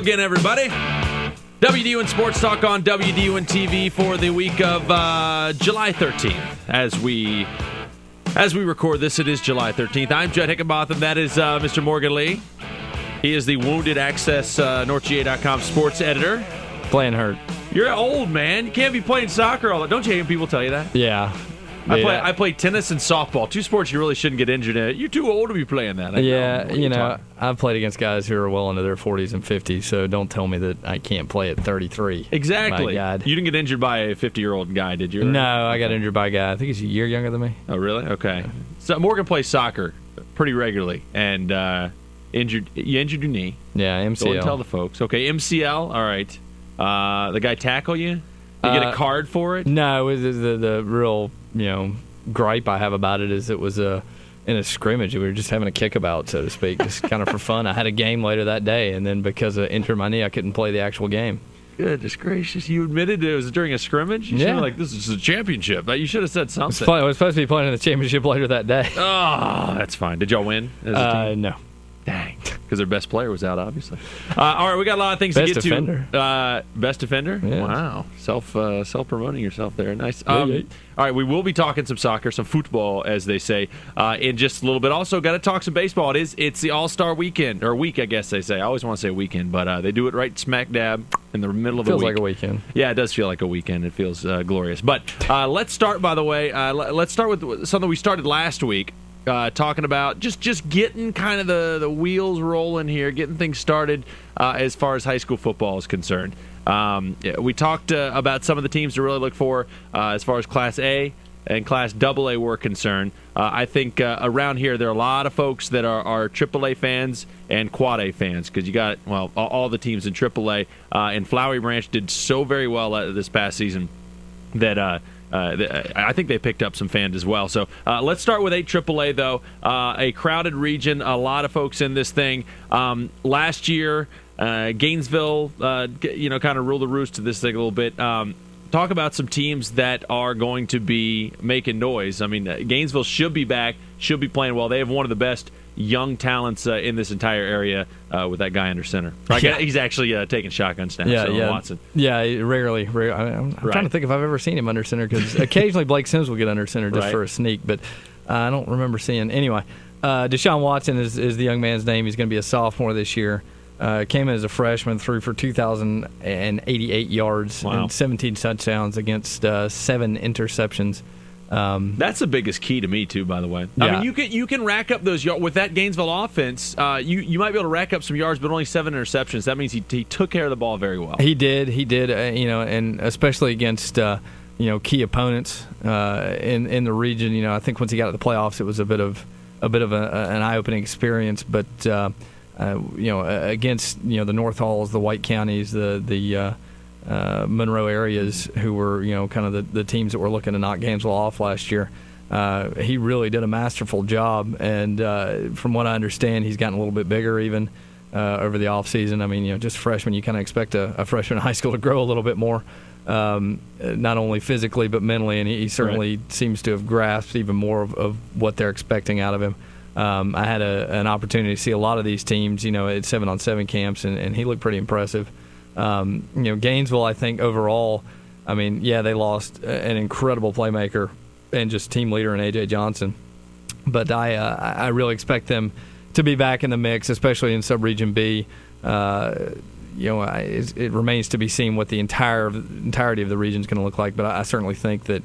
again, everybody. WDUN Sports Talk on WDUN TV for the week of July 13th. As we record this, it is July 13th. I'm Judd Hickenbotham. That is Mr. Morgan Lee. He is the Wounded Access NorthGA.com sports editor. Playing hurt. You're old, man. You can't be playing soccer all the time. Don't you hate when people tell you that? Yeah. I play tennis and softball. Two sports you really shouldn't get injured in. You're too old to be playing that. I've played against guys who are well into their 40s and 50s, so don't tell me that I can't play at 33. Exactly. My God. You didn't get injured by a 50-year-old guy, did you? No, I got injured by a guy. I think he's a year younger than me. Oh, really? Okay. So Morgan plays soccer pretty regularly, and you injured your knee. Yeah, MCL. Go and tell the folks. Okay, MCL. All right. The guy tackle you? You get a card for it? No, the real gripe I have about it is it was in a scrimmage. We were just having a kickabout, so to speak, just kind of for fun. I had a game later that day, and then because of injured my knee, I couldn't play the actual game. Goodness gracious. You admitted it was during a scrimmage? You should have this is a championship. You should have said something. I was supposed to be playing in the championship later that day. Oh, that's fine. Did y'all win as a team? No. Dang. Because their best player was out, obviously. All right, we got a lot of things to get to. Best defender? Yeah. Wow. Self-promoting yourself there. Nice. All right, we will be talking some soccer, some football, as they say, in just a little bit. Also, got to talk some baseball. It's the All-Star weekend, or week, I guess they say. I always want to say weekend, but they do it right smack dab in the middle of the week. Feels like a weekend. Yeah, it does feel like a weekend. It feels glorious. But let's start, by the way, let's start with something we started last week. Talking about just getting kind of the wheels rolling here, getting things started as far as high school football is concerned. We talked about some of the teams to really look for as far as Class A and Class AA were concerned. I think around here there are a lot of folks that are AAA fans and Quad A fans because you got, all the teams in AAA. And Flowery Branch did so very well this past season that I think they picked up some fans as well. So let's start with AAA, though. A crowded region, a lot of folks in this thing. Last year, Gainesville, kind of ruled the roost to this thing a little bit. Talk about some teams that are going to be making noise. I mean, Gainesville should be back, should be playing well. They have one of the best young talents in this entire area with that guy under center. He's actually taking shotgun snaps. Watson. Yeah, rarely. I'm trying to think if I've ever seen him under center because occasionally Blake Sims will get under center just for a sneak, but I don't remember seeing. Anyway, Deshaun Watson is the young man's name. He's going to be a sophomore this year. Came in as a freshman, threw for 2,088 yards and 17 touchdowns against 7 interceptions. That's the biggest key to me, too, by the way. I mean, you can rack up those yards. With that Gainesville offense, you might be able to rack up some yards, but only 7 interceptions. That means he took care of the ball very well. He did, and especially against key opponents in the region. I think once he got to the playoffs, it was a bit of an eye-opening experience, but against the North Halls, the White Counties, the Monroe areas, who were kind of the teams that were looking to knock Gainesville off last year. He really did a masterful job, and from what I understand, he's gotten a little bit bigger even over the offseason. I mean, just freshman, you kind of expect a freshman in high school to grow a little bit more, not only physically but mentally, and he certainly seems to have grasped even more of what they're expecting out of him. I had an opportunity to see a lot of these teams, at 7-on-7 camps, and he looked pretty impressive. Gainesville, I think overall, they lost an incredible playmaker and just team leader in A.J. Johnson. But I really expect them to be back in the mix, especially in Subregion B. It remains to be seen what the entirety of the region is going to look like. But I certainly think that,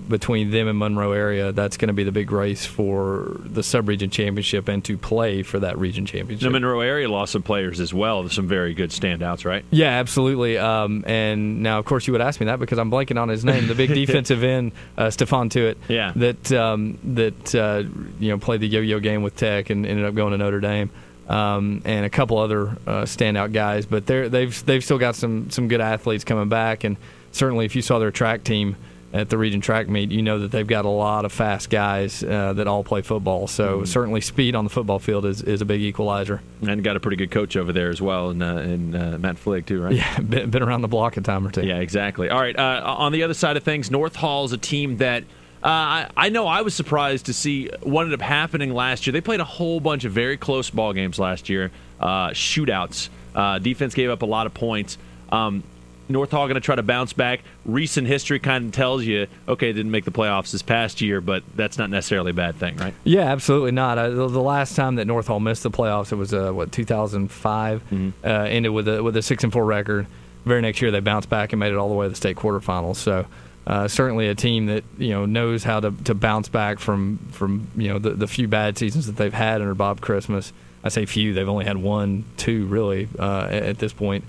between them and Monroe area, that's going to be the big race for the sub-region championship and to play for that region championship. The Monroe area lost some players as well. There's some very good standouts, right? Yeah, absolutely. And now, of course, you would ask me that because I'm blanking on his name. The big defensive end, Stephon Tuitt, that played the yo-yo game with Tech and ended up going to Notre Dame. And a couple other standout guys. But they've still got some good athletes coming back. And certainly if you saw their track team at the region track meet, that they've got a lot of fast guys that all play football. So certainly speed on the football field is a big equalizer. And got a pretty good coach over there as well, in Matt Fligg too, right? Yeah, been around the block a time or two. Yeah, exactly. All right, on the other side of things, North Hall is a team that I know I was surprised to see what ended up happening last year. They played a whole bunch of very close ball games last year, shootouts. Defense gave up a lot of points. North Hall going to try to bounce back. Recent history kind of tells you, okay, didn't make the playoffs this past year, but that's not necessarily a bad thing, right? Yeah, absolutely not. The last time that North Hall missed the playoffs, it was 2005. Ended with a 6-4 record. Very next year, they bounced back and made it all the way to the state quarterfinals. So certainly a team that knows how to bounce back from the few bad seasons that they've had under Bob Christmas. I say few; they've only had 1, 2 really at this point.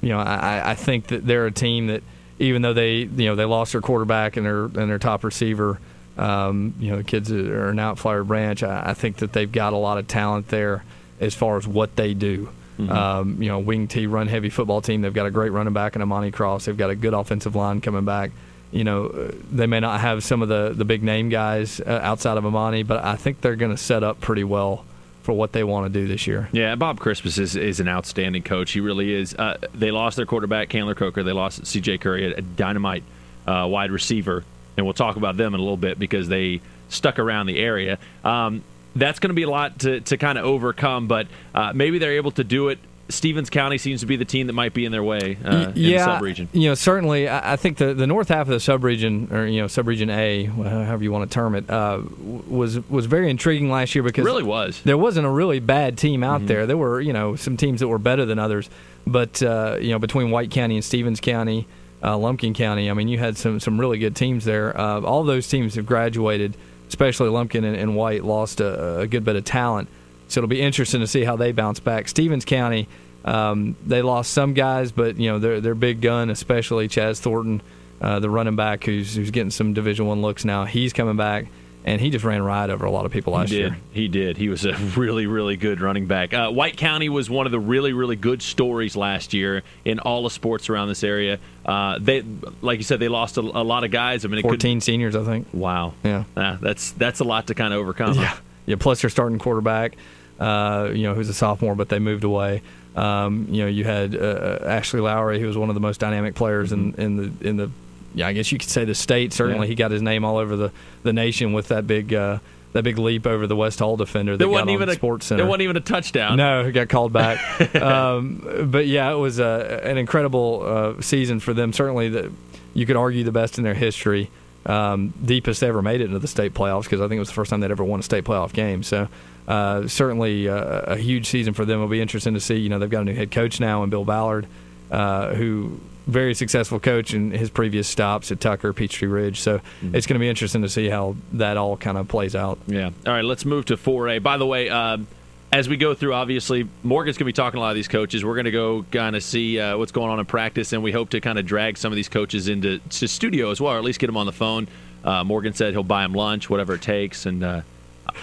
I think that they're a team that, even though they lost their quarterback and their top receiver, the kids that are now at Flowery Branch, I think that they've got a lot of talent there as far as what they do. Wing T, run heavy football team. They've got a great running back in Amani Cross. They've got a good offensive line coming back. They may not have some of the big name guys outside of Amani, but I think they're going to set up pretty well for what they want to do this year. Yeah, Bob Christmas is an outstanding coach. He really is. They lost their quarterback, Candler Coker. They lost C.J. Curry, a dynamite wide receiver, and we'll talk about them in a little bit because they stuck around the area. That's going to be a lot to kind of overcome, but maybe they're able to do it. Stevens County seems to be the team that might be in their way in the sub-region. Certainly. I think the north half of the sub-region, or sub-region A, however you want to term it, was very intriguing last year because it really was. There wasn't a really bad team out there. There were some teams that were better than others, but between White County and Stevens County, Lumpkin County, you had some really good teams there. All those teams have graduated, especially Lumpkin and White lost a good bit of talent. So it'll be interesting to see how they bounce back. Stevens County, they lost some guys, but their big gun, especially Chaz Thornton, the running back who's getting some Division I looks now. He's coming back, and he just ran right over a lot of people last year. He did. He was a really, really good running back. White County was one of the really, really good stories last year in all the sports around this area. They, like you said, they lost a lot of guys. 14 seniors, I think. Wow. Yeah. That's a lot to kind of overcome. Yeah. Yeah. Plus, their starting quarterback. Who's a sophomore, but they moved away. You had Ashley Lowry, who was one of the most dynamic players in the I guess you could say the state. Certainly, he got his name all over the nation with that big leap over the West Hall defender. That got on Sports Center. There wasn't even a touchdown. No, he got called back. But yeah, it was an incredible season for them. Certainly, you could argue the best in their history. Deepest ever made it into the state playoffs because I think it was the first time they'd ever won a state playoff game. So certainly a huge season for them. It'll be interesting to see. They've got a new head coach now in Bill Ballard, who very successful coach in his previous stops at Tucker, Peachtree Ridge. So it's going to be interesting to see how that all kind of plays out. Yeah. All right, let's move to 4A. By the way, as we go through, obviously, Morgan's going to be talking to a lot of these coaches. We're going to go kind of see what's going on in practice, and we hope to kind of drag some of these coaches into studio as well, or at least get them on the phone. Morgan said he'll buy them lunch, whatever it takes, and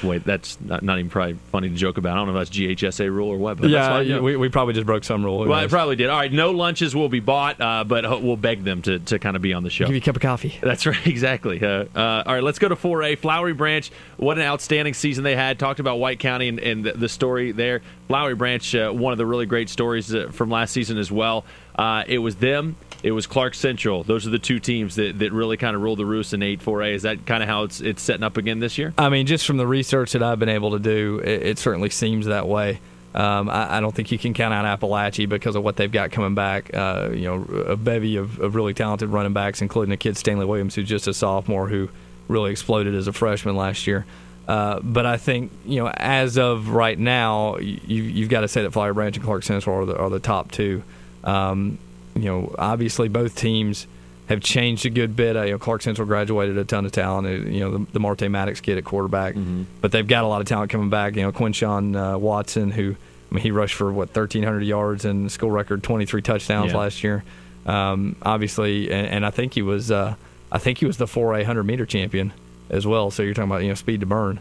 wait, that's not even probably funny to joke about. I don't know if that's GHSA rule or what. But yeah, that's fine. We probably just broke some rule. Well, I probably did. All right, no lunches will be bought, but we'll beg them to kind of be on the show. Give you a cup of coffee. That's right, exactly. All right, let's go to 4A. Flowery Branch, what an outstanding season they had. Talked about White County and the story there. Flowery Branch, one of the really great stories from last season as well. It was them. It was Clark Central. Those are the two teams that really kind of ruled the roost in 8-4A. Is that kind of how it's setting up again this year? Just from the research that I've been able to do, it certainly seems that way. I don't think you can count out Appalachia because of what they've got coming back. A bevy of really talented running backs, including the kid Stanley Williams, who's just a sophomore who really exploded as a freshman last year. But I think, as of right now, you've got to say that Flowery Branch and Clark Central are the top two. Obviously both teams have changed a good bit. Clark Central graduated a ton of talent. The Marte Maddox kid at quarterback, but they've got a lot of talent coming back. Quinshawn Watson, who he rushed for 1,300 yards and school record 23 touchdowns last year. Obviously, and I think he was the 4A 100-meter champion as well. So you're talking about speed to burn.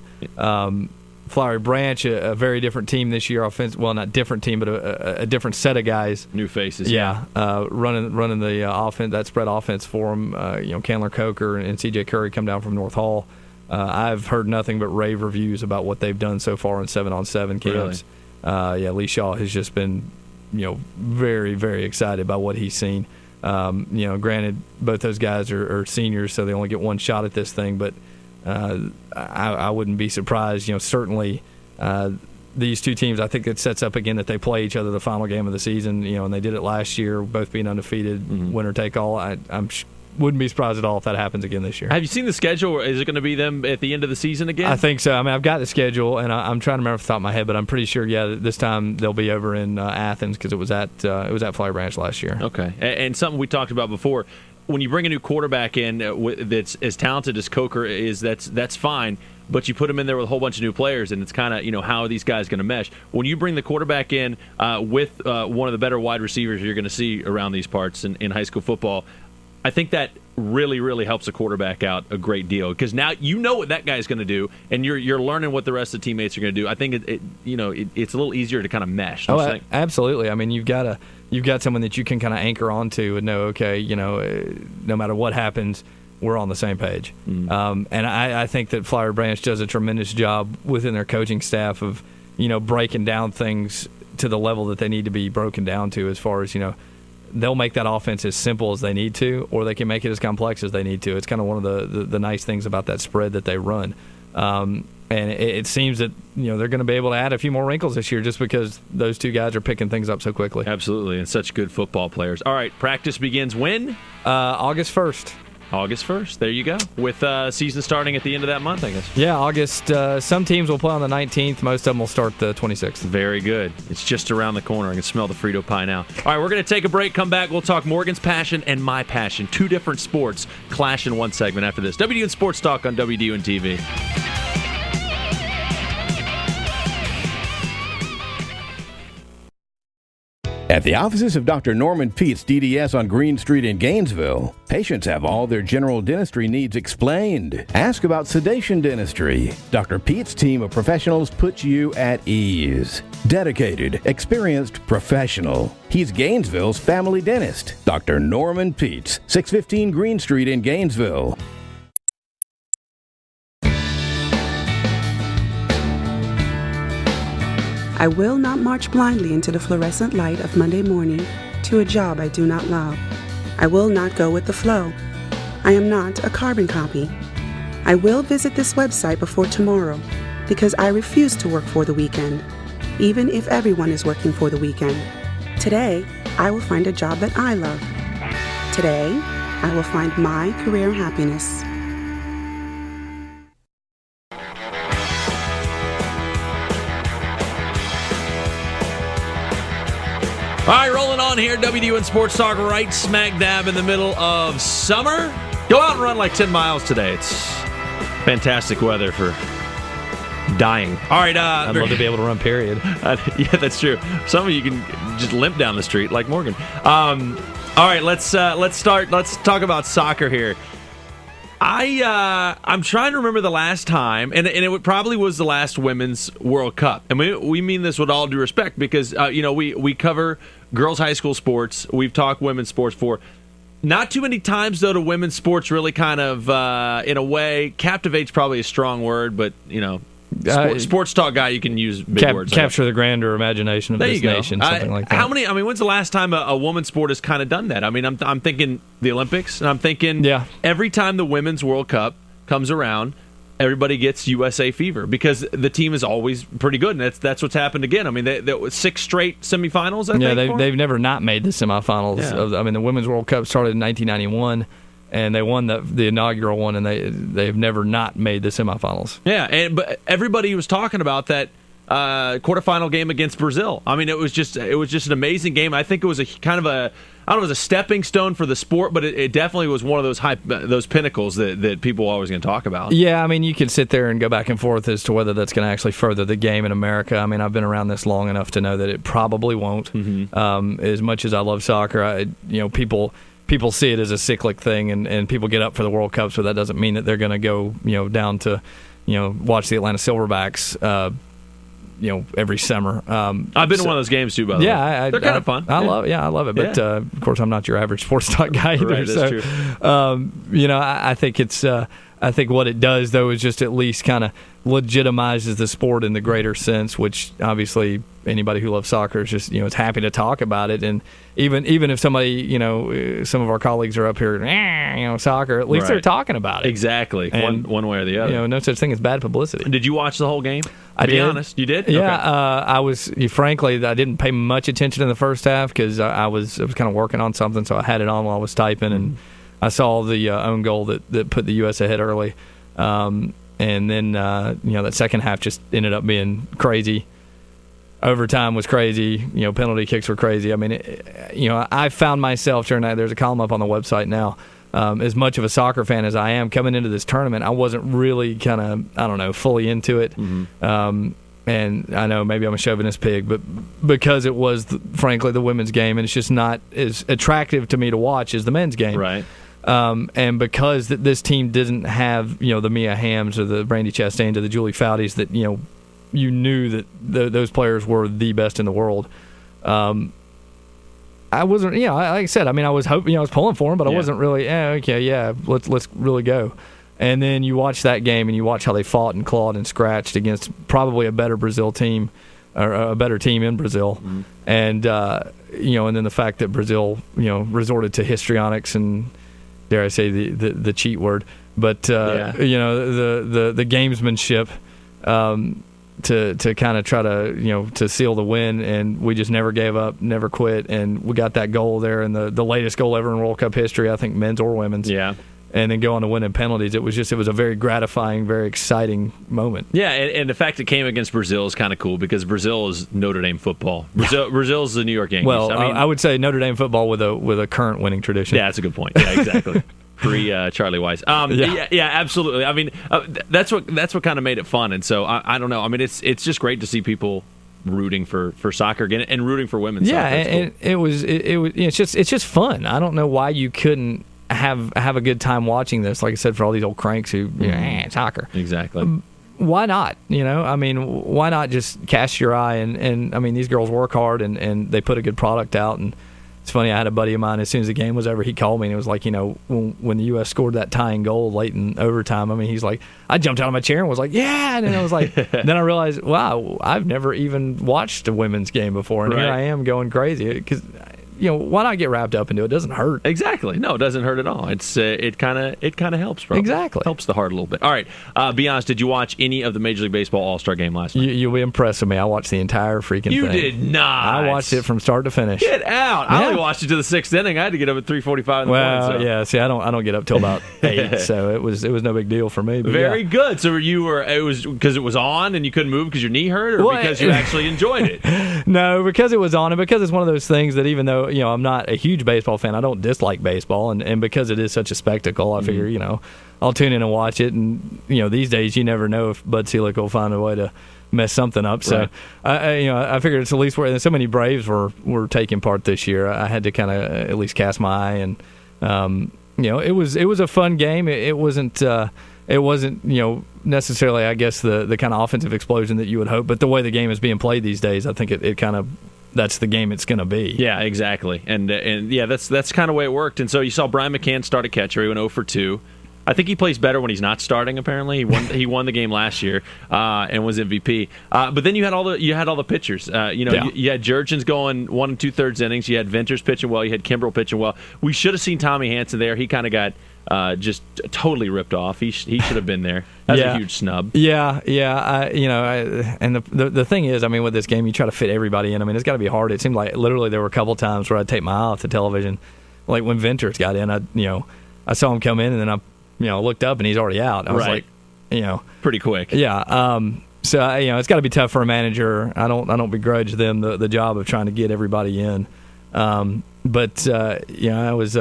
Flowery Branch, a very different team this year. Well, not different team, but a different set of guys. New faces. Yeah, running the offense, that spread offense for them. Candler Coker and C.J. Curry come down from North Hall. I've heard nothing but rave reviews about what they've done so far in 7-on-7 camps. Really? Lee Shaw has just been, very, very excited by what he's seen. Granted, both those guys are seniors, so they only get one shot at this thing. But I wouldn't be surprised. Certainly these two teams, I think it sets up again that they play each other the final game of the season. And they did it last year, both being undefeated, winner take all. Wouldn't be surprised at all if that happens again this year. Have you seen the schedule? Is it going to be them at the end of the season again? I think so. I mean, I've got the schedule, and I'm trying to remember off the top of my head, but I'm pretty sure, this time they'll be over in Athens because it was at Flowery Branch last year. Okay. And something we talked about before, when you bring a new quarterback in that's as talented as Coker is, that's fine, but you put him in there with a whole bunch of new players, and it's kind of, how are these guys going to mesh? When you bring the quarterback in with one of the better wide receivers you're going to see around these parts in high school football, I think that really, really helps the quarterback out a great deal because now you know what that guy's going to do, and you're learning what the rest of the teammates are going to do. I think it's a little easier to kind of mesh. Don't you think? Absolutely. I mean, you've got someone that you can kind of anchor onto and know, okay, no matter what happens, we're on the same page. And I think that Flowery Branch does a tremendous job within their coaching staff of breaking down things to the level that they need to be broken down to, as far as they'll make that offense as simple as they need to, or they can make it as complex as they need to. It's kind of one of the nice things about that spread that they run. And it seems that they're going to be able to add a few more wrinkles this year just because those two guys are picking things up so quickly. Absolutely, and such good football players. All right, practice begins when? August 1st. August 1st. There you go. With season starting at the end of that month, I guess. Yeah, August. Some teams will play on the 19th. Most of them will start the 26th. Very good. It's just around the corner. I can smell the Frito pie now. All right, we're going to take a break. Come back. We'll talk Morgan's passion and my passion. Two different sports clash in one segment after this. WDUN Sports Talk on WDUN TV. At the offices of Dr. Norman Peets, DDS on Green Street in Gainesville, patients have all their general dentistry needs explained. Ask about sedation dentistry. Dr. Peets' team of professionals puts you at ease. Dedicated, experienced, professional. He's Gainesville's family dentist. Dr. Norman Peets, 615 Green Street in Gainesville. I will not march blindly into the fluorescent light of Monday morning to a job I do not love. I will not go with the flow. I am not a carbon copy. I will visit this website before tomorrow because I refuse to work for the weekend, even if everyone is working for the weekend. Today, I will find a job that I love. Today, I will find my career happiness. All right, rolling on here, WDUN Sports Talk, right smack dab in the middle of summer. Go out and run like 10 miles today. It's fantastic weather for dying. All right. I'd love to be able to run, period. Yeah, that's true. Some of you can just limp down the street like Morgan. All right, let's start. Let's talk about soccer here. I'm trying to remember the last time, and it probably was the last Women's World Cup. And we mean this with all due respect because, we cover girls' high school sports. We've talked women's sports before. Not too many times, though, do women's sports really kind of, in a way, captivate's probably a strong word, but, sports talk guy, you can use big words. Capture the grander imagination of this nation, something like that. When's the last time a women's sport has kind of done that? I mean, I'm thinking the Olympics, and I'm thinking every time the Women's World Cup comes around, everybody gets USA fever because the team is always pretty good, and that's what's happened again. I mean, they 6 straight semifinals, I think. They've never not made the semifinals. Yeah. The Women's World Cup started in 1991. And they won the inaugural one, and they've never not made the semifinals. Yeah, but everybody was talking about that quarterfinal game against Brazil. I mean, it was just an amazing game. I think it was a kind of a it was a stepping stone for the sport, but it definitely was one of those pinnacles that people are always going to talk about. Yeah, I mean, you could sit there and go back and forth as to whether that's going to actually further the game in America. I mean, I've been around this long enough to know that it probably won't. Mm-hmm. As much as I love soccer, people see it as a cyclic thing, and people get up for the World Cup, so that doesn't mean that they're going to go, down to, watch the Atlanta Silverbacks, every summer. I've been to one of those games too, by the way. They're kind of fun. I love it. But of course, I'm not your average sports talk guy either. Right, that's true. I think it's I think what it does, though, is just at least kind of legitimizes the sport in the greater sense, which obviously anybody who loves soccer is just, is happy to talk about it. And even if somebody, some of our colleagues are up here, soccer, at least they're talking about it. Exactly. And, one way or the other. No such thing as bad publicity. Did you watch the whole game? I did. Be honest. You did? Yeah. Okay. Frankly, I didn't pay much attention in the first half because I was kind of working on something, so I had it on while I was typing, and I saw the own goal that put the U.S. ahead early. And then, that second half just ended up being crazy. Overtime was crazy. Penalty kicks were crazy. I mean, I found myself during that. There's a column up on the website now. As much of a soccer fan as I am, coming into this tournament, I wasn't really fully into it. Mm-hmm. And I know maybe I'm a chauvinist pig, but because it was, frankly, the women's game, and it's just not as attractive to me to watch as the men's game. Right. And because this team didn't have, the Mia Hamms or the Brandy Chastains or the Julie Foudys that, you knew that those players were the best in the world. I wasn't, like I said, I mean, I was hoping, I was pulling for them, but I wasn't really, let's really go. And then you watch that game and you watch how they fought and clawed and scratched against probably a better Brazil team, or a better team in Brazil. Mm-hmm. And, and then the fact that Brazil, resorted to histrionics and, dare I say, the cheat word, but the gamesmanship to kind of try to to seal the win, and we just never gave up, never quit, and we got that goal there, and the latest goal ever in World Cup history, I think, men's or women's. Yeah. And then go on to win in penalties. It was a very gratifying, very exciting moment. Yeah, and the fact it came against Brazil is kind of cool because Brazil is Notre Dame football. Brazil's the New York Yankees. Well, I would say Notre Dame football with a current winning tradition. Yeah, that's a good point. Yeah, exactly. Pre Charlie Weiss. Yeah, absolutely. I mean, that's what kind of made it fun. And so I don't know. I mean, it's just great to see people rooting for soccer again and rooting for women's soccer. Yeah, and cool. It's just fun. I don't know why you couldn't have a good time watching this. Like I said, for all these old cranks who soccer. Exactly. Why not? I mean, why not just cast your eye and I mean, these girls work hard and they put a good product out. And it's funny, I had a buddy of mine, as soon as the game was over, he called me and it was like, when the U.S. scored that tying goal late in overtime, I mean, he's like, I jumped out of my chair and was like, yeah. And then I was like, then I realized, wow, I've never even watched a women's game before. And here I am going crazy because, why not get wrapped up into it? It doesn't hurt. Exactly. No, it doesn't hurt at all. It's it kind of helps, bro. Exactly. Helps the heart a little bit. All right. Be honest. Did you watch any of the Major League Baseball All-Star game last night? You'll be impressed with me. I watched the entire freaking thing. You did not. I watched it from start to finish. Get out. Yeah. I only watched it to the sixth inning. I had to get up at 3:45 in the morning. So. Yeah. See, I don't get up till about 8, so it was no big deal for me. But very good. So it was because it was on and you couldn't move because your knee hurt, or because you actually enjoyed it? No, because it was on, and because it's one of those things that even though I'm not a huge baseball fan, I don't dislike baseball, and because it is such a spectacle, I figure I'll tune in and watch it. And these days you never know if Bud Selig will find a way to mess something up. So I figured it's at least where so many Braves were taking part this year. I had to kind of at least cast my eye, and it was a fun game. It wasn't necessarily, I guess, the kind of offensive explosion that you would hope, but the way the game is being played these days, I think it kind of, that's the game it's going to be. Yeah, exactly. And yeah, that's kind of the way it worked. And so you saw Brian McCann start a catcher. He went 0 for 2. I think he plays better when he's not starting. Apparently, he won the game last year and was MVP. But then you had all the pitchers. You had Jurgens going 1 2/3 innings. You had Venters pitching well. You had Kimbrel pitching well. We should have seen Tommy Hansen there. He kind of got just totally ripped off. He should have been there. That's a huge snub. Yeah. And the thing is, I mean, with this game, you try to fit everybody in. I mean, it's got to be hard. It seemed like literally there were a couple times where I'd take my eye off the television, like when Venters got in. I saw him come in, and then I looked up and he's already out. I was like, pretty quick. Yeah. So it's got to be tough for a manager. I don't begrudge them the job of trying to get everybody in. But I was.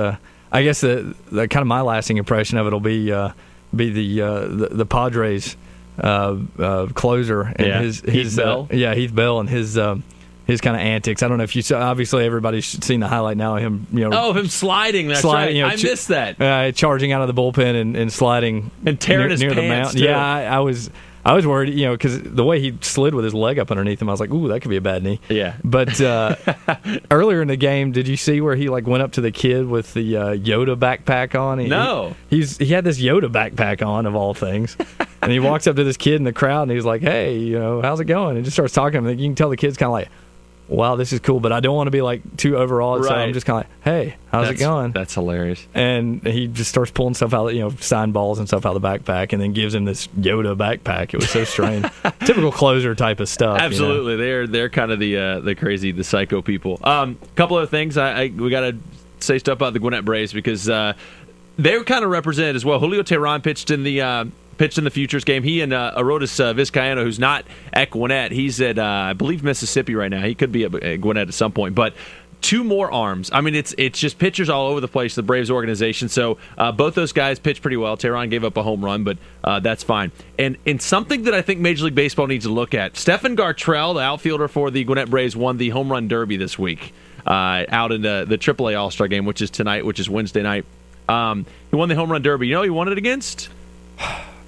I guess the kind of my lasting impression of it will be the Padres closer and his Heath Bell. Heath Bell and his kind of antics. I don't know if you saw. Obviously, everybody's seen the highlight now of him. Him sliding. That's right. I missed that. Charging out of the bullpen and sliding and tearing his near pants the mound. Yeah, I was I was worried, because the way he slid with his leg up underneath him, I was like, ooh, that could be a bad knee. Yeah. But earlier in the game, did you see where he went up to the kid with the Yoda backpack on? No. He had this Yoda backpack on, of all things. And he walks up to this kid in the crowd, and he's like, hey, how's it going? And just starts talking to him. You can tell the kid's kind of like, wow, this is cool, but I don't want to be too overawed, so I'm just kind of like, hey, how's it going? That's hilarious. And he just starts pulling stuff out, sign balls and stuff out of the backpack, and then gives him this Yoda backpack. It was so strange. Typical closer type of stuff. Absolutely. They're kind of the crazy, the psycho people. Couple of things. We got to say stuff about the Gwinnett Braves because they're kind of represented as well. Julio Teheran pitched in the Futures game. He and Arodys Vizcaíno, who's not at Gwinnett, he's at, I believe, Mississippi right now. He could be at Gwinnett at some point. But 2 more arms. I mean, it's just pitchers all over the place, the Braves organization. So both those guys pitched pretty well. Teheran gave up a home run, but that's fine. And something that I think Major League Baseball needs to look at, Stephen Gartrell, the outfielder for the Gwinnett Braves, won the Home Run Derby this week out in the AAA All-Star game, which is tonight, which is Wednesday night. He won the Home Run Derby. You know who he won it against?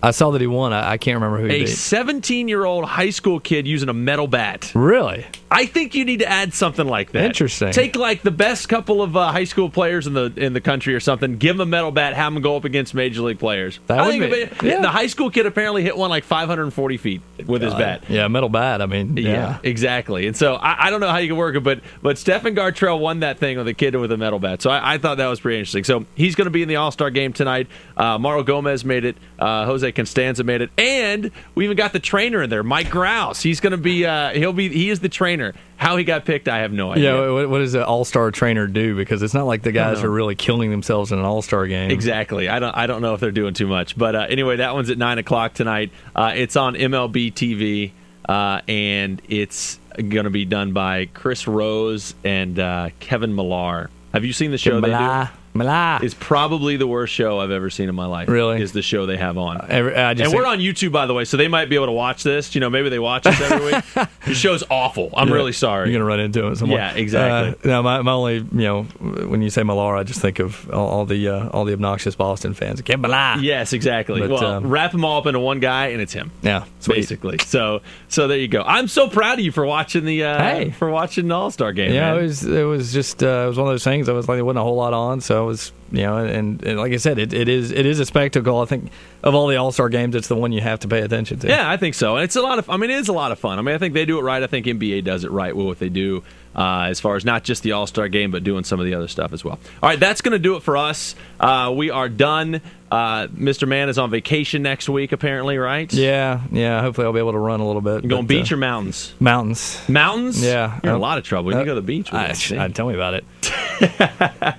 I saw that he won. I can't remember who he beat. A 17-year-old high school kid using a metal bat. Really? I think you need to add something like that. Interesting. Take the best couple of high school players in the country or something. Give them a metal bat. Have them go up against major league players. That would be. The high school kid apparently hit one 540 feet with his bat. Yeah, metal bat. I mean, yeah, exactly. And so I don't know how you can work it, but Stephen Gartrell won that thing with a kid with a metal bat. So I thought that was pretty interesting. So he's going to be in the All-Star game tonight. Mauro Gomez made it. Jose Constanza made it, and we even got the trainer in there, Mike Grouse. He's going to be. He is the trainer. How he got picked, I have no idea. Yeah, what does an all-star trainer do? Because it's not like the guys are really killing themselves in an all-star game. Exactly. I don't know if they're doing too much. But anyway, that one's at 9:00 tonight. It's on MLB TV, and it's going to be done by Chris Rose and Kevin Millar. Have you seen the show they do? It's probably the worst show I've ever seen in my life. Really? Is the show they have on. And we're on YouTube, by the way, so they might be able to watch this. Maybe they watch us every week. The show's awful. I'm really sorry. You're going to run into it somewhere. Yeah, exactly. No, my only, when you say Millar, I just think of all the obnoxious Boston fans. Get Millar. Yes, exactly. But, wrap them all up into one guy, and it's him. Yeah, basically. So there you go. I'm so proud of you for watching the All-Star game. Yeah, man. it was just it was one of those things. I was like, there wasn't a whole lot on, so it was. And like I said, it is a spectacle. I think of all the All-Star games, it's the one you have to pay attention to. Yeah, I think so. And it's a lot of. it is a lot of fun. I think they do it right. I think NBA does it right with what they do, as far as not just the All-Star game, but doing some of the other stuff as well. All right, that's going to do it for us. We are done. Mr. Mann is on vacation next week, apparently, right? Yeah. Hopefully, I'll be able to run a little bit. You going beach or mountains? Mountains. Mountains? Yeah. You're in a lot of trouble. You can go to the beach. Tell me about it.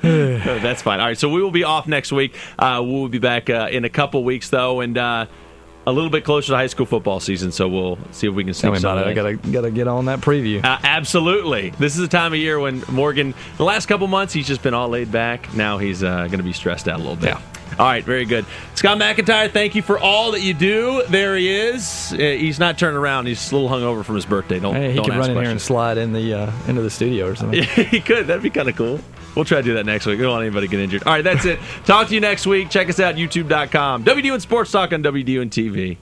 That's fine. All right, so we will be off next week. We'll be back in a couple weeks, though, and a little bit closer to high school football season, so we'll see if we can sneak some about it. I gotta get on that preview. Absolutely. This is a time of year when Morgan, the last couple months, he's just been all laid back. Now he's going to be stressed out a little bit. Yeah. All right, very good. Scott McIntyre, thank you for all that you do. There he is. He's not turning around. He's a little hungover from his birthday. He don't could ask run in questions. here and slide in into the studio or something. He could. That'd be kind of cool. We'll try to do that next week. We don't want anybody to get injured. All right, that's it. Talk to you next week. Check us out, youtube.com. WDUN Sports Talk on WDUN TV.